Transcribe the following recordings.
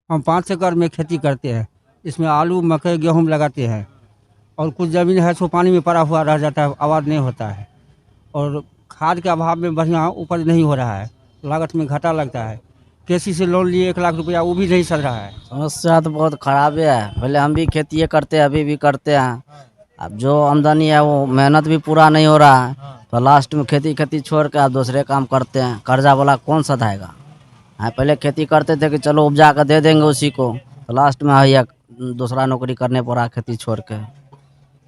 हम 5 एकड़ में खेती करते हैं। इसमें आलू, मकई, गेहूँ लगाते हैं और कुछ ज़मीन है सो पानी में पड़ा हुआ रह जाता है, आबाद नहीं होता है और खाद के अभाव में बढ़िया उपज नहीं हो रहा है, लागत में घाटा लगता है। केसी से लोन लिए 1 लाख रुपया, वो भी नहीं सध रहा है। समस्या तो बहुत खराब है। पहले हम भी खेती करते हैं, अभी भी करते हैं। अब जो आमदनी है वो मेहनत भी पूरा नहीं हो रहा है, तो लास्ट में खेती छोड़ के आप दूसरे काम करते हैं। कर्जा वाला कौन सधाएगा? हाँ, पहले खेती करते थे कि चलो उपजा कर दे देंगे उसी को, तो लास्ट में है दूसरा नौकरी करने पड़ा खेती छोड़ के।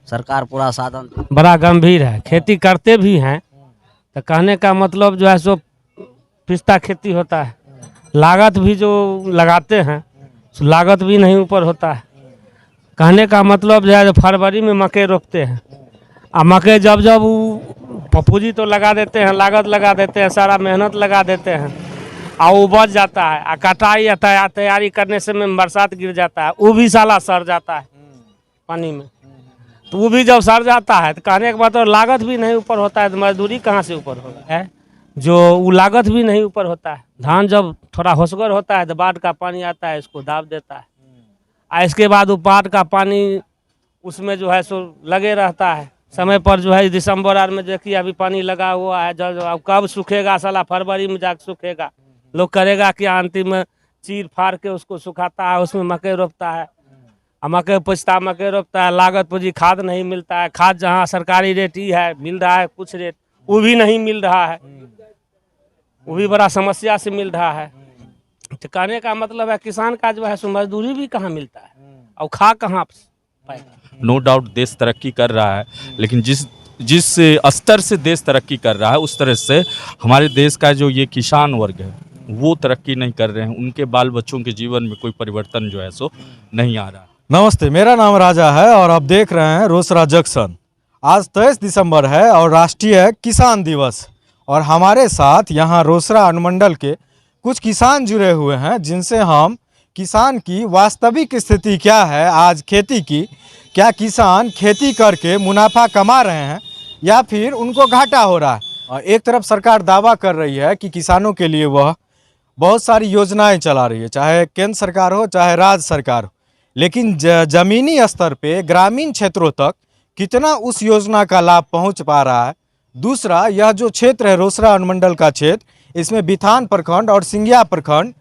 सरकार पूरा साधन बड़ा गंभीर है। खेती करते भी हैं तो कहने का मतलब जो है सो पिस्ता खेती होता है, लागत भी जो लगाते हैं सो लागत भी नहीं ऊपर होता है। कहने का मतलब जो है फरवरी में मकई रोपते हैं और मकई जब जब वो पूंजी तो लगा देते हैं, लागत लगा देते हैं, सारा मेहनत लगा देते हैं और वो बच जाता है और कटाई या तैयारी करने से में बरसात गिर जाता है, वो भी साला सड़ जाता है पानी में। तो वो भी जब सड़ जाता है तो कहने के बाद लागत भी नहीं ऊपर होता है, तो मजदूरी कहाँ से ऊपर होगा है, जो वो लागत भी नहीं ऊपर होता है। धान जब थोड़ा होशगर होता है तो बाढ़ का पानी आता है, इसको दाब देता है और इसके बाद वो बाढ़ का पानी उसमें जो है सो लगे रहता है समय पर। जो है दिसंबर आर में देखिए अभी पानी लगा हुआ है, जब अब कब सूखेगा साला, फरवरी में जाकर सूखेगा। लोग करेगा कि अंतिम में चीर फाड़ के उसको सुखाता है, उसमें मकई रोपता है और मकई पुछता मकई रोपता है, लागत पूंजी खाद नहीं मिलता है। खाद जहाँ सरकारी रेट ही है, मिल रहा है कुछ रेट, वो भी नहीं मिल रहा है, वो भी बड़ा समस्या से मिल रहा है। तो कहने का मतलब है किसान का जो है सो मजदूरी भी कहाँ मिलता है और खा कहाँ पाएगा। नो डाउट देश तरक्की कर रहा है, लेकिन जिस स्तर से देश तरक्की कर रहा है उस तरह से हमारे देश का जो ये किसान वर्ग है वो तरक्की नहीं कर रहे हैं। उनके बाल बच्चों के जीवन में कोई परिवर्तन जो है सो नहीं आ रहा। नमस्ते, मेरा नाम राजा है और आप देख रहे हैं रोसड़ा जंक्शन। आज 23 दिसंबर है और राष्ट्रीय किसान दिवस, और हमारे साथ यहाँ रोसड़ा अनुमंडल के कुछ किसान जुड़े हुए हैं जिनसे हम किसान की वास्तविक स्थिति क्या है आज खेती की, क्या किसान खेती करके मुनाफा कमा रहे हैं या फिर उनको घाटा हो रहा है। और एक तरफ सरकार दावा कर रही है कि किसानों के लिए वह बहुत सारी योजनाएं चला रही है, चाहे केंद्र सरकार हो चाहे राज्य सरकार हो, लेकिन ज़मीनी स्तर पे ग्रामीण क्षेत्रों तक कितना उस योजना का लाभ पहुंच पा रहा है। दूसरा, यह जो क्षेत्र है रोसड़ा अनुमंडल का क्षेत्र, इसमें बिथान प्रखंड और सिंघिया प्रखंड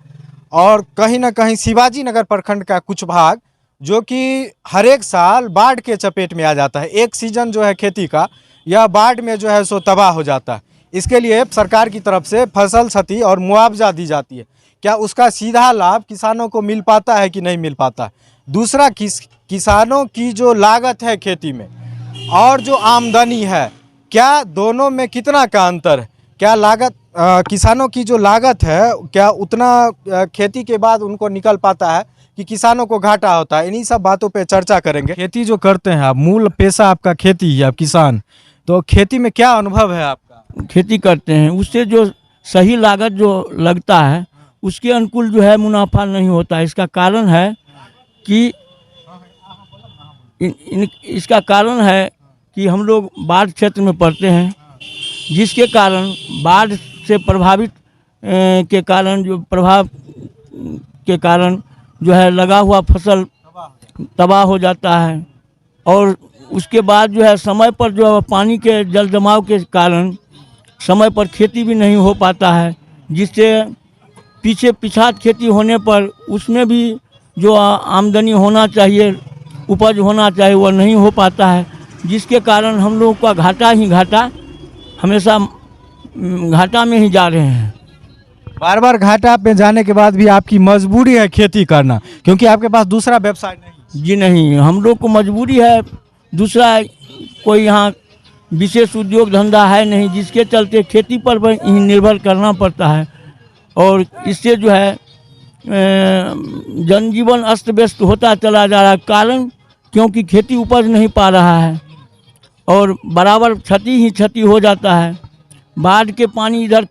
और कहीं ना कहीं शिवाजी नगर प्रखंड का कुछ भाग जो कि हर एक साल बाढ़ के चपेट में आ जाता है। एक सीजन जो है खेती का, यह बाढ़ में जो है सो तबाह हो जाता है। इसके लिए सरकार की तरफ से फसल क्षति और मुआवजा दी जाती है, क्या उसका सीधा लाभ किसानों को मिल पाता है कि नहीं मिल पाता है। दूसरा, किसानों की जो लागत है खेती में और जो आमदनी है, क्या दोनों में कितना का अंतर है। क्या लागत किसानों की जो लागत है क्या उतना खेती के बाद उनको निकल पाता है कि किसानों को घाटा होता है। इन्हीं सब बातों पे चर्चा करेंगे। खेती जो करते हैं आप, मूल पेशा आपका खेती है, आप किसान, तो खेती में क्या अनुभव है आपका। खेती करते हैं, उससे जो सही लागत जो लगता है उसके अनुकूल जो है मुनाफा नहीं होता है। इसका कारण है कि इसका कारण है कि हम लोग बाढ़ क्षेत्र में पड़ते हैं, जिसके कारण बाढ़ से प्रभावित के कारण जो प्रभाव के कारण जो है लगा हुआ फसल तबाह हो जाता है। और उसके बाद जो है समय पर जो पानी के जल जमाव के कारण समय पर खेती भी नहीं हो पाता है, जिससे पिछात खेती होने पर उसमें भी जो आमदनी होना चाहिए, उपज होना चाहिए, वह नहीं हो पाता है, जिसके कारण हम लोगों का घाटा ही घाटा, हमेशा घाटा में ही जा रहे हैं। बार बार घाटा पे जाने के बाद भी आपकी मजबूरी है खेती करना, क्योंकि आपके पास दूसरा व्यवसाय नहीं। जी नहीं, हम लोग को मजबूरी है, दूसरा कोई यहाँ विशेष उद्योग धंधा है नहीं, जिसके चलते खेती पर ही निर्भर करना पड़ता है। और इससे जो है जनजीवन अस्त व्यस्त होता चला जा रहा है, कारण क्योंकि खेती उपज नहीं पा रहा है और बराबर क्षति ही क्षति हो जाता है। बाढ़ के पानी इधर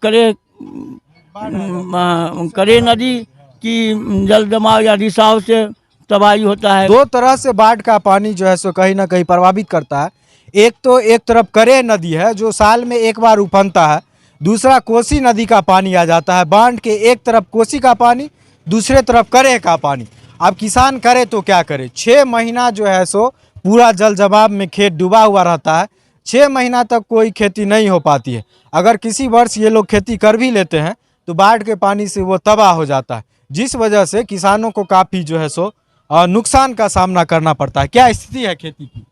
करे नदी की जल जमाव या रिसाव से तबाही होता है। दो तरह से बाढ़ का पानी जो है सो कहीं ना कहीं प्रभावित करता है। एक तो एक तरफ करे नदी है जो साल में एक बार उफनता है, दूसरा कोसी नदी का पानी आ जाता है। बांध के एक तरफ कोसी का पानी, दूसरे तरफ करे का पानी। अब किसान करे तो क्या करे, 6 महीना जो है सो पूरा जल जमाव में खेत डूबा हुआ रहता है। 6 महीना तक कोई खेती नहीं हो पाती है। अगर किसी वर्ष ये लोग खेती कर भी लेते हैं तो बाढ़ के पानी से वो तबाह हो जाता है, जिस वजह से किसानों को काफ़ी जो है सो नुकसान का सामना करना पड़ता है। क्या स्थिति है खेती की?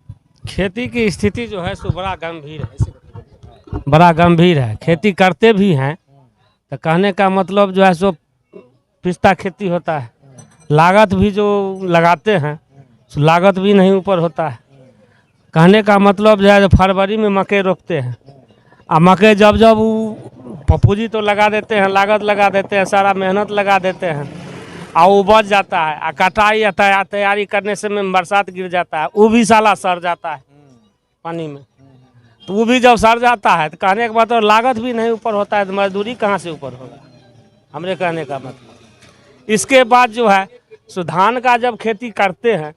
खेती की स्थिति जो है सो बड़ा गंभीर है। खेती करते भी हैं तो कहने का मतलब जो है सो पिस्ता खेती होता है, लागत भी जो लगाते हैं सो लागत भी नहीं ऊपर होता है। कहने का मतलब जो है फरवरी में मकई रोपते हैं, और मकई जब जब वो पूंजी तो लगा देते हैं, लागत लगा देते हैं, सारा मेहनत लगा देते हैं, और वो बच जाता है, और कटाई या तैयारी करने से में बरसात गिर जाता है, वो भी साला सड़ जाता है पानी में। तो वो भी जब सड़ जाता है तो कहने का मतलब लागत भी नहीं ऊपर होता है, तो मजदूरी कहाँ से ऊपर होगा, हमरे कहने का मतलब। इसके बाद जो है सो धान का जब खेती करते हैं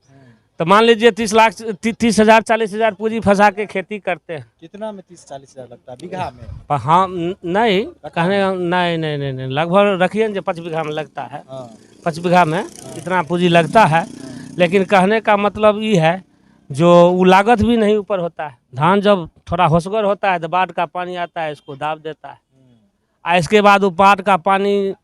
तो मान लीजिए 30,000 40,000 पूंजी फंसा के खेती करते हैं। कितना में 30-40,000 लगता है बीघा में? हाँ नहीं कहने नहीं लगभग रखिए जो 5 बीघा में लगता है, 5 बीघा में इतना पूंजी लगता है। लेकिन कहने का मतलब ये है जो वो लागत भी नहीं ऊपर होता है। धान जब थोड़ा होशगर होता है तो बाढ़ का पानी आता है, इसको दाब देता है, और इसके बाद वो बाढ़ का पानी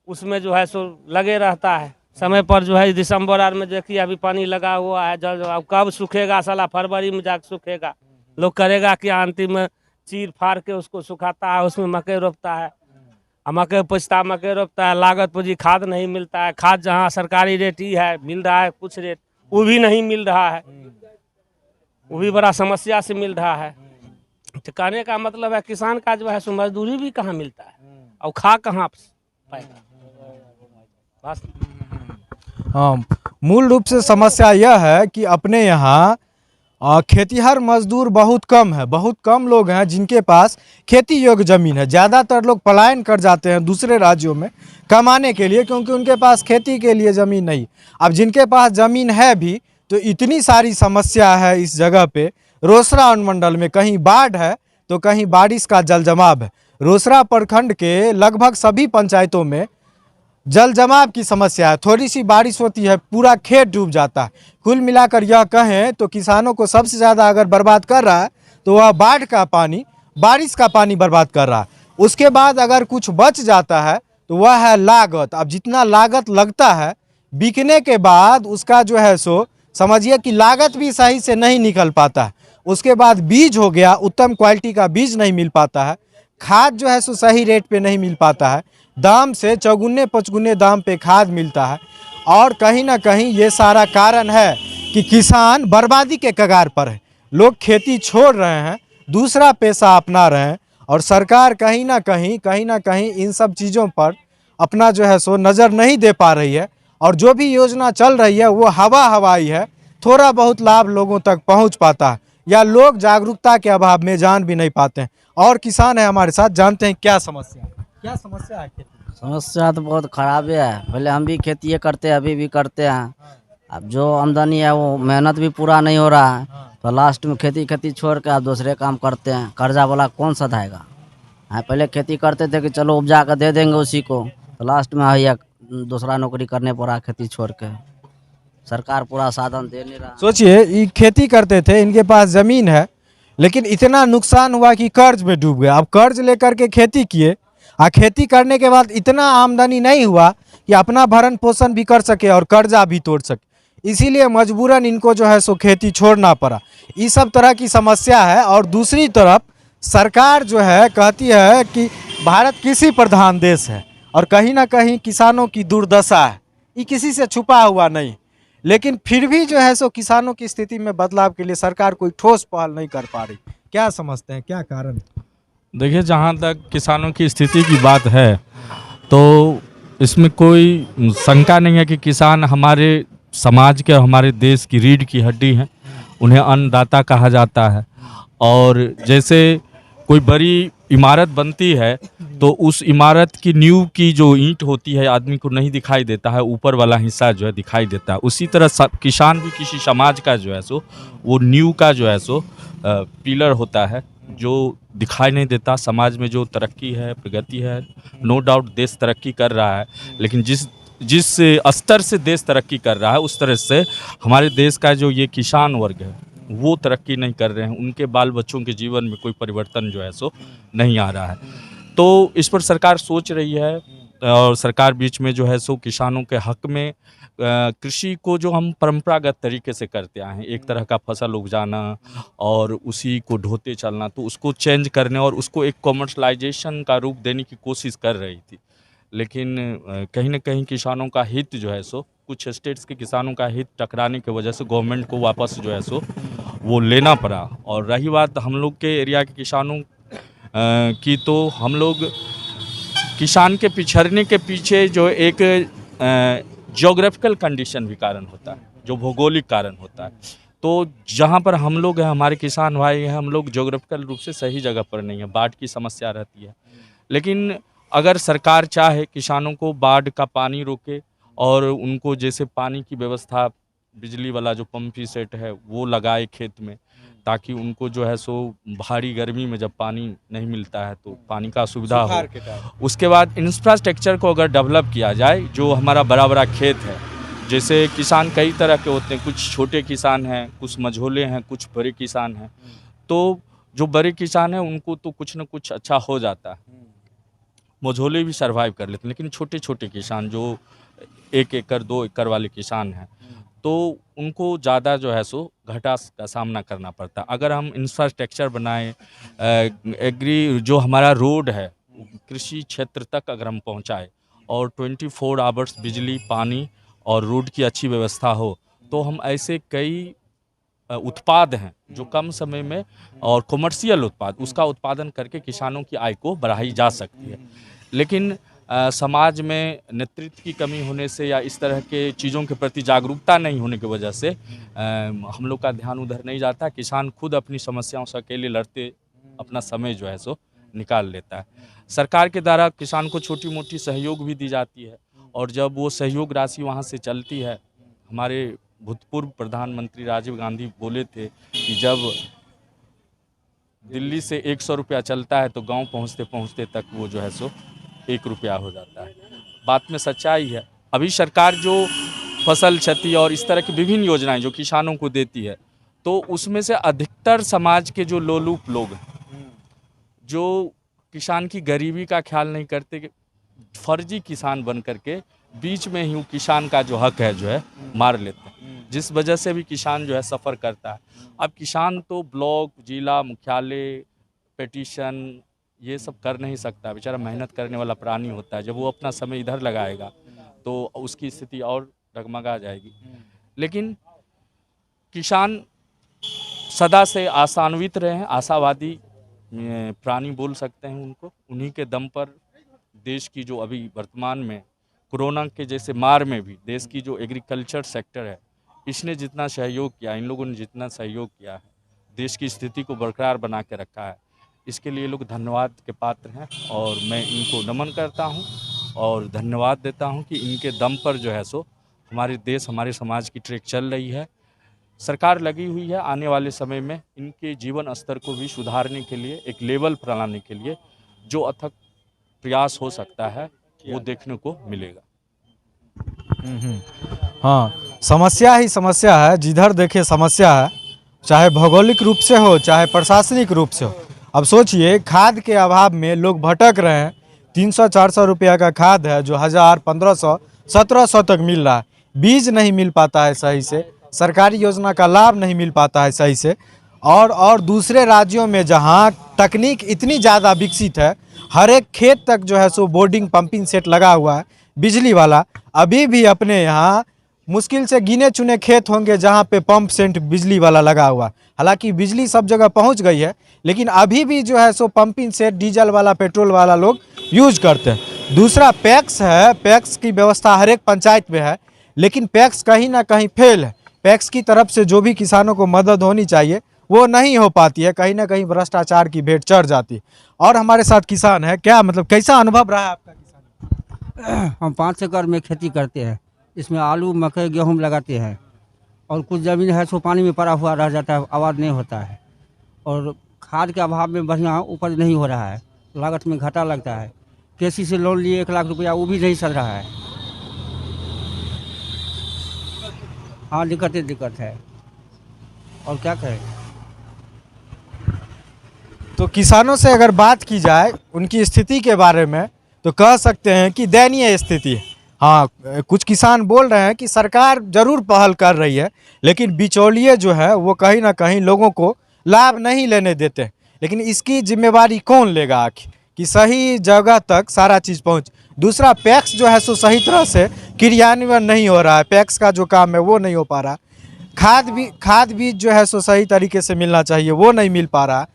उसमें जो है सो लगे रहता है समय पर। जो है दिसंबर आर में देखिए अभी पानी लगा हुआ है, जल अब कब सूखेगा साला, फरवरी में जाकर सूखेगा। लोग करेगा कि अंतिम में चीर फाड़ के उसको सुखाता है, उसमें मकई रोपता है, और मकई पुछता मकई रोपता है, लागत पूंजी खाद नहीं मिलता है। खाद जहाँ सरकारी रेट ही है, मिल रहा है कुछ रेट, वो भी नहीं मिल रहा है, वो भी बड़ा समस्या से मिल रहा है। तो कहने का मतलब है किसान का जो है सो मजदूरी भी कहाँ मिलता है, और खा कहाँ पाएगा बस। हाँ, मूल रूप से समस्या यह है कि अपने यहाँ खेतीहर मजदूर बहुत कम है, बहुत कम लोग हैं जिनके पास खेती योग्य ज़मीन है। ज़्यादातर लोग पलायन कर जाते हैं दूसरे राज्यों में कमाने के लिए, क्योंकि उनके पास खेती के लिए ज़मीन नहीं। अब जिनके पास ज़मीन है भी तो इतनी सारी समस्या है इस जगह पे। रोसड़ा अनुमंडल में कहीं बाढ़ है तो कहीं बारिश का जल जमाव है। रोसड़ा प्रखंड के लगभग सभी पंचायतों में जल जमाव की समस्या है। थोड़ी सी बारिश होती है पूरा खेत डूब जाता है। कुल मिलाकर यह कहें तो किसानों को सबसे ज़्यादा अगर बर्बाद कर रहा है तो वह बाढ़ का पानी, बारिश का पानी बर्बाद कर रहा है। उसके बाद अगर कुछ बच जाता है तो वह है लागत। अब जितना लागत लगता है बिकने के बाद उसका जो है सो समझिए कि लागत भी सही से नहीं निकल पाता है। उसके बाद बीज हो गया, उत्तम क्वालिटी का बीज नहीं मिल पाता है, खाद जो है सो सही रेट पे नहीं मिल पाता है, दाम से चौगुने पचगुने दाम पे खाद मिलता है। और कहीं ना कहीं ये सारा कारण है कि किसान बर्बादी के कगार पर है। लोग खेती छोड़ रहे हैं, दूसरा पेशा अपना रहे हैं, और सरकार कहीं ना कहीं इन सब चीज़ों पर अपना जो है सो नज़र नहीं दे पा रही है। और जो भी योजना चल रही है वो हवाई है, थोड़ा बहुत लाभ लोगों तक पहुंच पाता है, या लोग जागरूकता के अभाव में जान भी नहीं पाते हैं। और किसान है हमारे साथ, जानते हैं क्या समस्या है खेती? समस्या तो बहुत खराब है। पहले हम भी खेती करते हैं, अभी भी करते हैं। अब जो आमदनी है वो मेहनत भी पूरा नहीं हो रहा है, तो लास्ट में खेती छोड़ के आप दूसरे काम करते हैं। कर्जा वाला कौन सधाएगा? हाँ, पहले खेती करते थे कि चलो उपजा कर दे देंगे उसी को, तो लास्ट में है दूसरा नौकरी करने पड़ा खेती छोड़ के। सरकार पूरा साधन दे नहीं रहा। सोचिए, ये खेती करते थे, इनके पास ज़मीन है, लेकिन इतना नुकसान हुआ कि कर्ज में डूब गए। अब कर्ज लेकर के खेती किए, और खेती करने के बाद इतना आमदनी नहीं हुआ कि अपना भरण पोषण भी कर सके और कर्जा भी तोड़ सके। इसीलिए मजबूरन इनको जो है सो खेती छोड़ना पड़ा। ये सब तरह की समस्या है। और दूसरी तरफ सरकार जो है कहती है कि भारत कृषि प्रधान देश है, और कहीं ना कहीं किसानों की दुर्दशा है, ये किसी से छुपा हुआ नहीं। लेकिन फिर भी जो है सो किसानों की स्थिति में बदलाव के लिए सरकार कोई ठोस पहल नहीं कर पा रही। क्या समझते हैं, क्या कारण? देखिए, जहाँ तक किसानों की स्थिति की बात है तो इसमें कोई शंका नहीं है कि किसान हमारे समाज के, हमारे देश की रीढ़ की हड्डी हैं। उन्हें अन्नदाता कहा जाता है। और जैसे कोई बड़ी इमारत बनती है तो उस इमारत की नींव की जो ईंट होती है आदमी को नहीं दिखाई देता है, ऊपर वाला हिस्सा जो है दिखाई देता है। उसी तरह किसान भी किसी समाज का जो है सो वो नींव का जो है सो पिलर होता है, जो दिखाई नहीं देता। समाज में जो तरक्की है, प्रगति है, नो डाउट देश तरक्की कर रहा है, लेकिन जिस जिस स्तर से देश तरक्की कर रहा है उस तरह से हमारे देश का जो ये किसान वर्ग है वो तरक्की नहीं कर रहे हैं। उनके बाल बच्चों के जीवन में कोई परिवर्तन जो है सो नहीं आ रहा है। तो इस पर सरकार सोच रही है और सरकार बीच में जो है सो किसानों के हक में कृषि को जो हम परंपरागत तरीके से करते आए हैं, एक तरह का फसल उपजाना और उसी को ढोते चलना, तो उसको चेंज करने और उसको एक कॉमर्शलाइजेशन का रूप देने की कोशिश कर रही थी। लेकिन कहीं ना कहीं किसानों का हित जो है सो, कुछ स्टेट्स के किसानों का हित टकराने की वजह से गवर्नमेंट को वापस जो है सो वो लेना पड़ा। और रही बात हम लोग के एरिया के किसानों की, तो हम लोग किसान के पिछड़ने के पीछे जो एक ज्योग्राफिकल कंडीशन भी कारण होता है, जो भौगोलिक कारण होता है। तो जहाँ पर हम लोग हैं, हमारे किसान भाई हैं, हम लोग ज्योग्राफिकल रूप से सही जगह पर नहीं है, बाढ़ की समस्या रहती है। लेकिन अगर सरकार चाहे किसानों को बाढ़ का पानी रोके और उनको जैसे पानी की व्यवस्था, बिजली वाला जो पंपी सेट है वो लगाए खेत में, ताकि उनको जो है सो भारी गर्मी में जब पानी नहीं मिलता है तो पानी का असुविधा हो। उसके बाद इंफ्रास्ट्रक्चर को अगर डेवलप किया जाए, जो हमारा बड़ा बड़ा खेत है, जैसे किसान कई तरह के होते हैं, कुछ छोटे किसान हैं, कुछ मझोले हैं, कुछ बड़े किसान हैं। तो जो बड़े किसान हैं उनको तो कुछ न कुछ अच्छा हो जाता है, मझोले भी सर्वाइव कर लेते हैं। लेकिन छोटे छोटे किसान जो 1 एकड़ 2 एकड़ वाले किसान हैं, तो उनको ज़्यादा जो है सो घाटा का सामना करना पड़ता है। अगर हम इंफ्रास्ट्रक्चर बनाएं, एग्री जो हमारा रोड है कृषि क्षेत्र तक अगर हम पहुंचाएं और 24 आवर्स बिजली, पानी और रोड की अच्छी व्यवस्था हो, तो हम ऐसे कई उत्पाद हैं जो कम समय में और कमर्शियल उत्पाद उसका उत्पादन करके किसानों की आय को बढ़ाई जा सकती है। लेकिन समाज में नेतृत्व की कमी होने से या इस तरह के चीज़ों के प्रति जागरूकता नहीं होने की वजह से हम लोग का ध्यान उधर नहीं जाता। किसान खुद अपनी समस्याओं से अकेले लड़ते अपना समय जो है सो निकाल लेता है। सरकार के द्वारा किसान को छोटी मोटी सहयोग भी दी जाती है, और जब वो सहयोग राशि वहाँ से चलती है, हमारे भूतपूर्व प्रधानमंत्री राजीव गांधी बोले थे कि जब दिल्ली से 100 रुपया चलता है तो गांव पहुंचते पहुंचते तक वो जो है सो 1 रुपया हो जाता है। बात में सच्चाई है। अभी सरकार जो फसल क्षति और इस तरह की विभिन्न योजनाएं जो किसानों को देती है, तो उसमें से अधिकतर समाज के जो लोलुप लोग हैं, जो किसान की गरीबी का ख्याल नहीं करते, फर्जी किसान बन करके बीच में ही किसान का जो हक है जो है मार लेते हैं, जिस वजह से भी किसान जो है सफ़र करता है। अब किसान तो ब्लॉक, जिला मुख्यालय, पिटीशन ये सब कर नहीं सकता, बेचारा मेहनत करने वाला प्राणी होता है। जब वो अपना समय इधर लगाएगा तो उसकी स्थिति और डगमगा जाएगी। लेकिन किसान सदा से आशान्वित रहे हैं, आशावादी प्राणी बोल सकते हैं उनको। उन्हीं के दम पर देश की जो अभी वर्तमान में कोरोना के जैसे मार में भी देश की जो एग्रीकल्चर सेक्टर है, इसने जितना सहयोग किया, इन लोगों ने जितना सहयोग किया है, देश की स्थिति को बरकरार बना के रखा है, इसके लिए लोग धन्यवाद के पात्र हैं। और मैं इनको नमन करता हूं और धन्यवाद देता हूं कि इनके दम पर जो है सो हमारे देश, हमारे समाज की ट्रैक चल रही है। सरकार लगी हुई है आने वाले समय में इनके जीवन स्तर को भी सुधारने के लिए, एक लेवल पर लाने के लिए जो अथक प्रयास हो सकता है वो देखने को मिलेगा। हाँ, समस्या ही समस्या है, जिधर देखे समस्या है, चाहे भौगोलिक रूप से हो चाहे प्रशासनिक रूप से हो। अब सोचिए, खाद के अभाव में लोग भटक रहे हैं। 300-400 रुपया का खाद है जो 1000, 1500, 1700 तक मिल रहा है। बीज नहीं मिल पाता है सही से, सरकारी योजना का लाभ नहीं मिल पाता है सही से। और दूसरे राज्यों में जहाँ तकनीक इतनी ज़्यादा विकसित है, हर एक खेत तक जो है सो बोर्डिंग पंपिंग सेट लगा हुआ है बिजली वाला। अभी भी अपने यहाँ मुश्किल से गिने चुने खेत होंगे जहाँ पे पंप सेट बिजली वाला लगा हुआ। हालांकि बिजली सब जगह पहुँच गई है, लेकिन अभी भी जो है सो पंपिंग सेट डीजल वाला, पेट्रोल वाला लोग यूज करते हैं। दूसरा पैक्स है, पैक्स की व्यवस्था हर एक पंचायत में है, लेकिन पैक्स कहीं ना कहीं फेल है। पैक्स की तरफ से जो भी किसानों को मदद होनी चाहिए वो नहीं हो पाती है, कहीं ना कहीं भ्रष्टाचार की भेंट चढ़ जाती है। और हमारे साथ किसान है, क्या मतलब कैसा अनुभव रहा है आपका किसान? हम 5 एकड़ में खेती करते हैं। इसमें आलू, मकई, गेहूं लगाते हैं, और कुछ ज़मीन है सो पानी में पड़ा हुआ रह जाता है, आवाज़ नहीं होता है। और खाद के अभाव में बढ़िया उपज नहीं हो रहा है, लागत में घाटा लगता है। केसी से लोन लिए 1 लाख रुपया, वो भी नहीं चल रहा है। हाँ, दिक्कत है। और क्या कहें। तो किसानों से अगर बात की जाए उनकी स्थिति के बारे में तो कह सकते हैं कि दयनीय स्थिति है। हाँ, कुछ किसान बोल रहे हैं कि सरकार जरूर पहल कर रही है, लेकिन बिचौलिए जो है वो कहीं ना कहीं लोगों को लाभ नहीं लेने देते हैं। लेकिन इसकी जिम्मेवारी कौन लेगा आखिर कि सही जगह तक सारा चीज़ पहुँच। दूसरा, पैक्स जो है सो सही तरह से क्रियान्वयन नहीं हो रहा है, पैक्स का जो काम है वो नहीं हो पा रहा। खाद बीज जो है सो सही तरीके से मिलना चाहिए वो नहीं मिल पा रहा।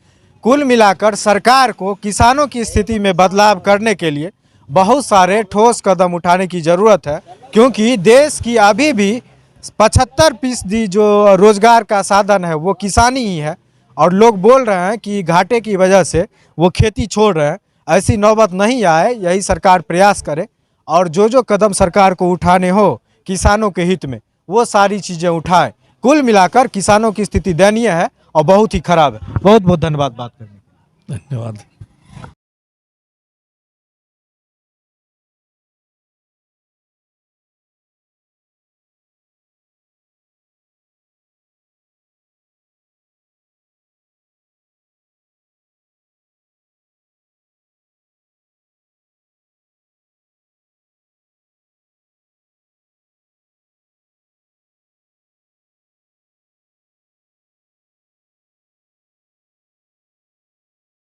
कुल मिलाकर सरकार को किसानों की स्थिति में बदलाव करने के लिए बहुत सारे ठोस कदम उठाने की ज़रूरत है, क्योंकि देश की अभी भी 75% जो रोज़गार का साधन है वो किसानी ही है। और लोग बोल रहे हैं कि घाटे की वजह से वो खेती छोड़ रहे हैं। ऐसी नौबत नहीं आए, यही सरकार प्रयास करे और जो कदम सरकार को उठाने हो किसानों के हित में वो सारी चीज़ें उठाए। कुल मिलाकर किसानों की स्थिति दयनीय है और बहुत ही खराब है। बहुत बहुत धन्यवाद बात करने के लिए। धन्यवाद।